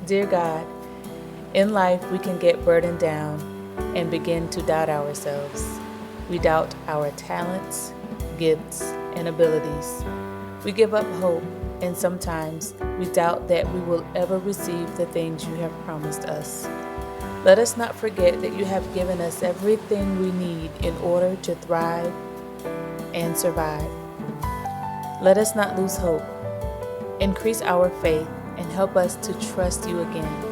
Dear God, in life we can get burdened down and begin to doubt ourselves. We doubt our talents, gifts, and abilities. We give up hope, and sometimes we doubt that we will ever receive the things you have promised us. Let us not forget that you have given us everything we need in order to thrive and survive. Let us not lose hope. Increase our faith and help us to trust you again.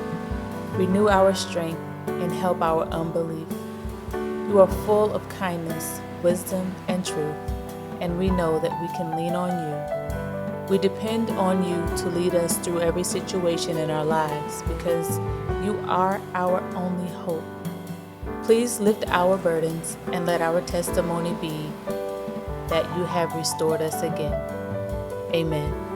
Renew our strength and help our unbelief. You are full of kindness, wisdom, and truth, and we know that we can lean on you. We depend on you to lead us through every situation in our lives because you are our only hope. Please lift our burdens and let our testimony be that you have restored us again. Amen.